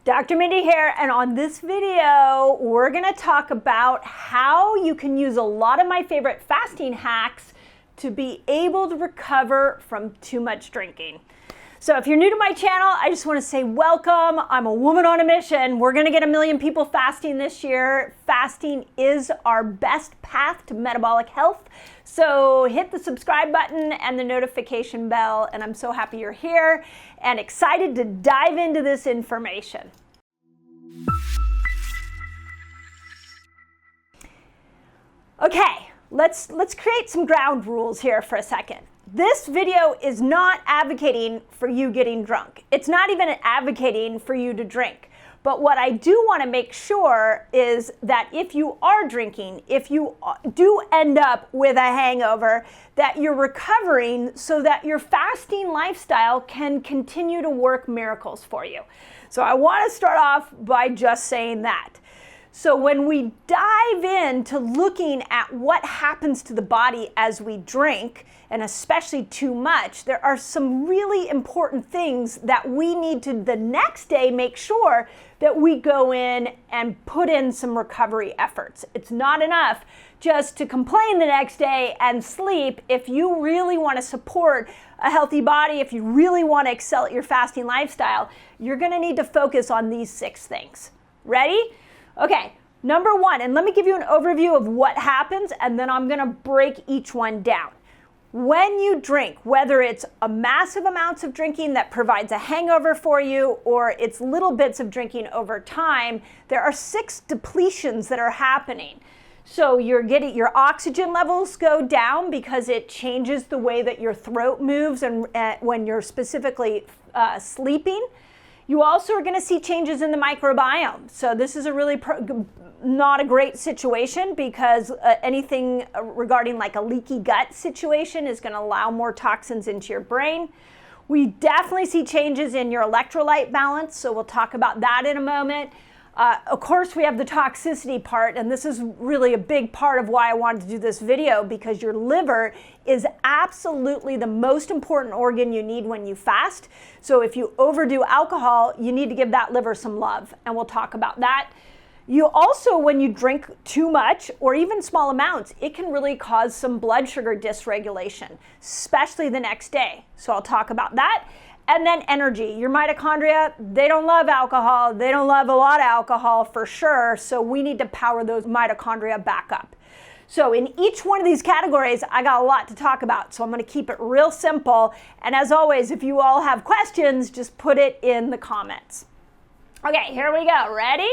Dr. Mindy here, and on this video, we're gonna talk about how you can use a lot of my favorite fasting hacks to be able to recover from too much drinking. So if you're new to my channel, I just wanna say welcome. I'm a woman on a mission. We're gonna get 1 million people fasting this year. Fasting is our best path to metabolic health. So hit the subscribe button and the notification bell, and I'm so happy you're here and excited to dive into this information. Okay, let's create some ground rules here for a second. This video is not advocating for you getting drunk. It's not even advocating for you to drink. But what I do want to make sure is that if you are drinking, if you do end up with a hangover, that you're recovering so that your fasting lifestyle can continue to work miracles for you. So I want to start off by just saying that. So when we dive into looking at what happens to the body as we drink, and especially too much, there are some really important things that we need to the next day make sure that we go in and put in some recovery efforts. It's not enough just to complain the next day and sleep. If you really want to support a healthy body, if you really want to excel at your fasting lifestyle, you're going to need to focus on these 6 things. Ready? Okay, number 1, and let me give you an overview of what happens, and then I'm going to break each one down. When you drink, whether it's a massive amounts of drinking that provides a hangover for you, or it's little bits of drinking over time, there are 6 depletions that are happening. So you're getting your oxygen levels go down because it changes the way that your throat moves and when you're specifically sleeping. You also are going to see changes in the microbiome. So this is a really not a great situation because anything regarding like a leaky gut situation is going to allow more toxins into your brain. We definitely see changes in your electrolyte balance, so we'll talk about that in a moment. Of course, we have the toxicity part, and this is really a big part of why I wanted to do this video, because your liver is absolutely the most important organ you need when you fast. So if you overdo alcohol, you need to give that liver some love, and we'll talk about that. You also, when you drink too much or even small amounts, it can really cause some blood sugar dysregulation, especially the next day. So I'll talk about that. And then energy. Your mitochondria, they don't love alcohol. They don't love a lot of alcohol for sure. So we need to power those mitochondria back up. So in each one of these categories, I got a lot to talk about. So I'm going to keep it real simple. And as always, if you all have questions, just put it in the comments. Okay, here we go. Ready?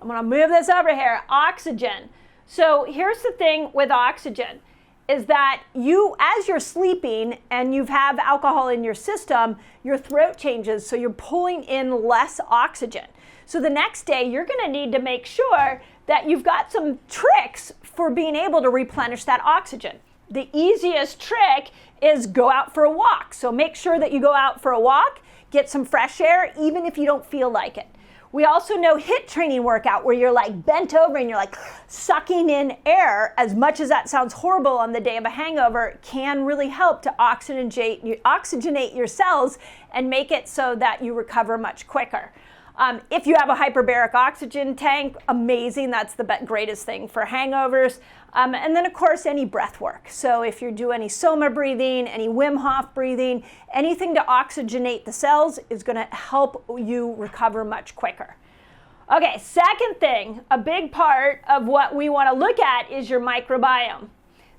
I'm going to move this over here. Oxygen. So here's the thing with oxygen is that as you're sleeping and you have alcohol in your system, your throat changes, so you're pulling in less oxygen. So the next day, you're gonna need to make sure that you've got some tricks for being able to replenish that oxygen. The easiest trick is go out for a walk. So make sure that you go out for a walk, get some fresh air, even if you don't feel like it. We also know HIIT training workout where you're like bent over and you're like sucking in air. As much as that sounds horrible on the day of a hangover, can really help to oxygenate your cells and make it so that you recover much quicker. If you have a hyperbaric oxygen tank, amazing. That's the greatest thing for hangovers. And then, of course, any breath work. So if you do any Soma breathing, any Wim Hof breathing, anything to oxygenate the cells is going to help you recover much quicker. Okay, second thing, a big part of what we want to look at is your microbiome.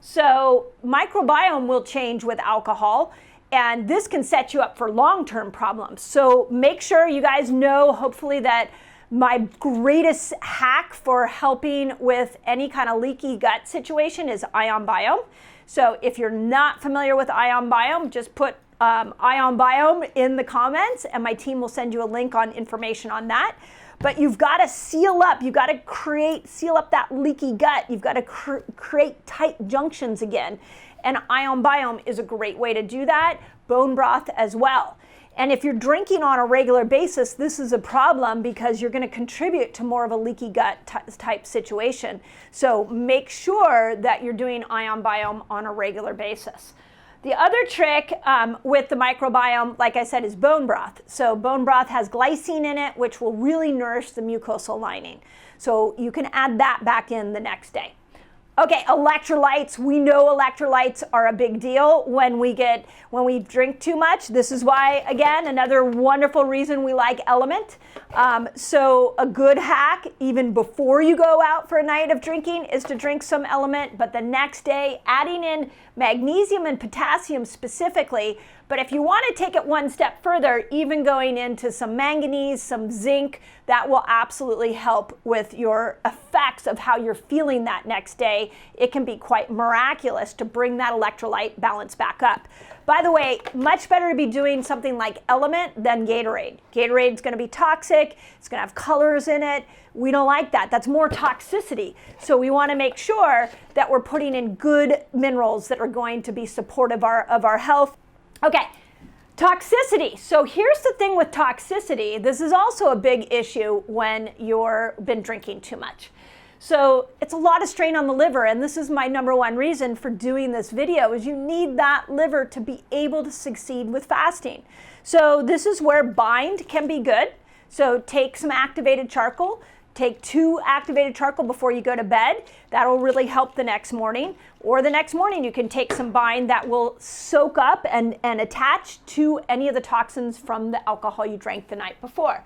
So microbiome will change with alcohol, and this can set you up for long-term problems. So make sure you guys know, hopefully, that my greatest hack for helping with any kind of leaky gut situation is Ion-Biome. So if you're not familiar with Ion-Biome, just put Ion-Biome in the comments, and my team will send you a link on information on that. But you've got to seal up. You've got to seal up that leaky gut. You've got to create tight junctions again. And Ion-Biome is a great way to do that. Bone broth as well. And if you're drinking on a regular basis, this is a problem because you're going to contribute to more of a leaky gut type situation. So make sure that you're doing Ion-Biome on a regular basis. The other trick with the microbiome, like I said, is bone broth. So bone broth has glycine in it, which will really nourish the mucosal lining. So you can add that back in the next day. Okay, electrolytes. We know electrolytes are a big deal when we drink too much. This is why, again, another wonderful reason we like Element. So a good hack, even before you go out for a night of drinking, is to drink some Element, but the next day, adding in magnesium and potassium specifically. But if you want to take it one step further, even going into some manganese, some zinc, that will absolutely help with your effects of how you're feeling that next day. It can be quite miraculous to bring that electrolyte balance back up. By the way, much better to be doing something like Element than Gatorade. Gatorade's going to be toxic. It's going to have colors in it. We don't like that. That's more toxicity. So we want to make sure that we're putting in good minerals that are going to be supportive of our health. Okay, toxicity. So here's the thing with toxicity. This is also a big issue when you've been drinking too much. So it's a lot of strain on the liver, and this is my number one reason for doing this video, is you need that liver to be able to succeed with fasting. So this is where bind can be good. So take some activated charcoal. Take 2 activated charcoal before you go to bed. That'll really help the next morning. Or the next morning you can take some bind that will soak up and attach to any of the toxins from the alcohol you drank the night before.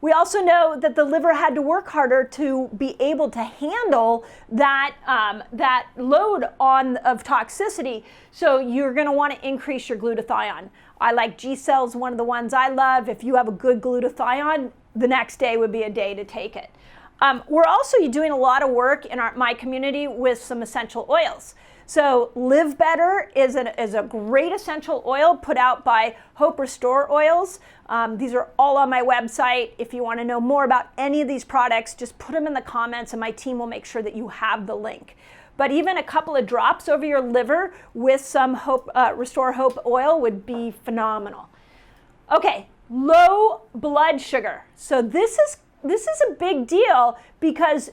We also know that the liver had to work harder to be able to handle that load of toxicity. So you're going to want to increase your glutathione. I like G-Cells, one of the ones I love. If you have a good glutathione, the next day would be a day to take it. We're also doing a lot of work in my community with some essential oils. So Liv-Better is a great essential oil put out by Hope Restore Oils. These are all on my website. If you want to know more about any of these products, just put them in the comments and my team will make sure that you have the link. But even a couple of drops over your liver with some Restore Hope oil would be phenomenal. Okay, low blood sugar. So this is a big deal because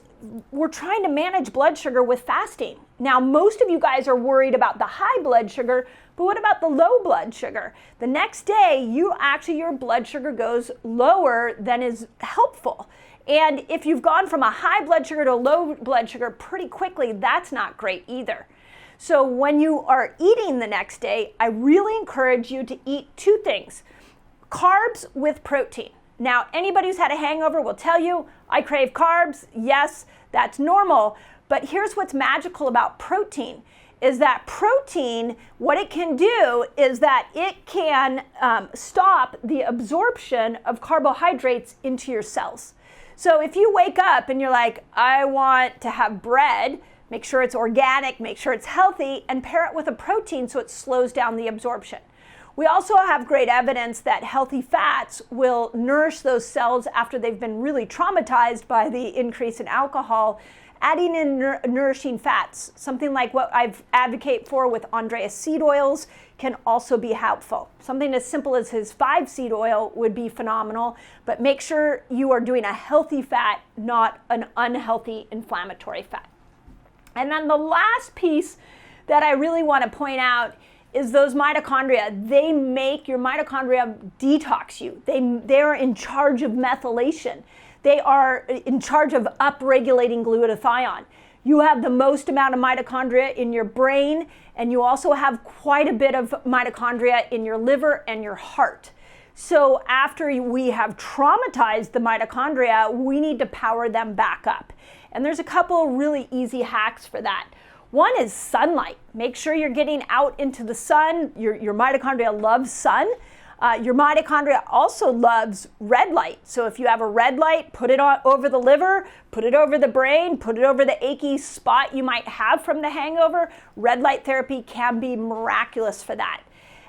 we're trying to manage blood sugar with fasting. Now, most of you guys are worried about the high blood sugar, but what about the low blood sugar? The next day, your blood sugar goes lower than is helpful. And if you've gone from a high blood sugar to a low blood sugar pretty quickly, that's not great either. So when you are eating the next day, I really encourage you to eat 2 things. Carbs with protein. Now, anybody who's had a hangover will tell you, I crave carbs. Yes, that's normal. But here's what's magical about protein, is that protein, what it can do is that it can stop the absorption of carbohydrates into your cells. So if you wake up and you're like, I want to have bread, make sure it's organic, make sure it's healthy, and pair it with a protein so it slows down the absorption. We also have great evidence that healthy fats will nourish those cells after they've been really traumatized by the increase in alcohol. Adding in nourishing fats, something like what I've advocate for with Andreas seed oils, can also be helpful. Something as simple as his 5-seed oil would be phenomenal, but make sure you are doing a healthy fat, not an unhealthy inflammatory fat. And then the last piece that I really want to point out is those mitochondria. They make your mitochondria detox you. They are in charge of methylation. They are in charge of upregulating glutathione. You have the most amount of mitochondria in your brain, and you also have quite a bit of mitochondria in your liver and your heart. So after we have traumatized the mitochondria, we need to power them back up. And there's a couple really easy hacks for that. One is sunlight. Make sure you're getting out into the sun. Your mitochondria loves sun. Your mitochondria also loves red light. So if you have a red light, put it over the liver, put it over the brain, put it over the achy spot you might have from the hangover. Red light therapy can be miraculous for that.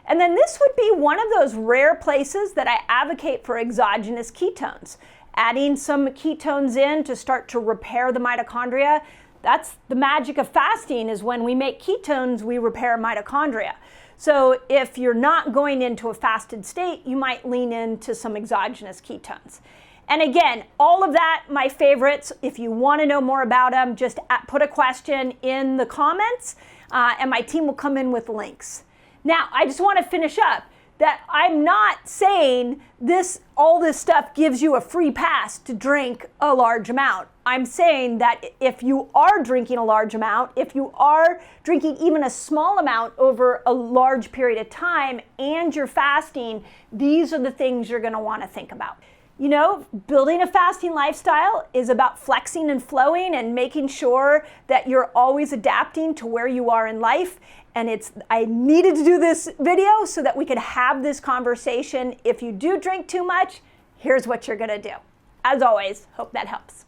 And then this would be one of those rare places that I advocate for exogenous ketones. Adding some ketones in to start to repair the mitochondria. That's the magic of fasting, is when we make ketones, we repair mitochondria. So if you're not going into a fasted state, you might lean into some exogenous ketones. And again, all of that, my favorites. If you want to know more about them, just put a question in the comments and my team will come in with links. Now, I just want to finish up that I'm not saying all this stuff gives you a free pass to drink a large amount. I'm saying that if you are drinking a large amount, if you are drinking even a small amount over a large period of time and you're fasting, these are the things you're going to want to think about. You know, building a fasting lifestyle is about flexing and flowing and making sure that you're always adapting to where you are in life. And I needed to do this video so that we could have this conversation. If you do drink too much, here's what you're going to do. As always, hope that helps.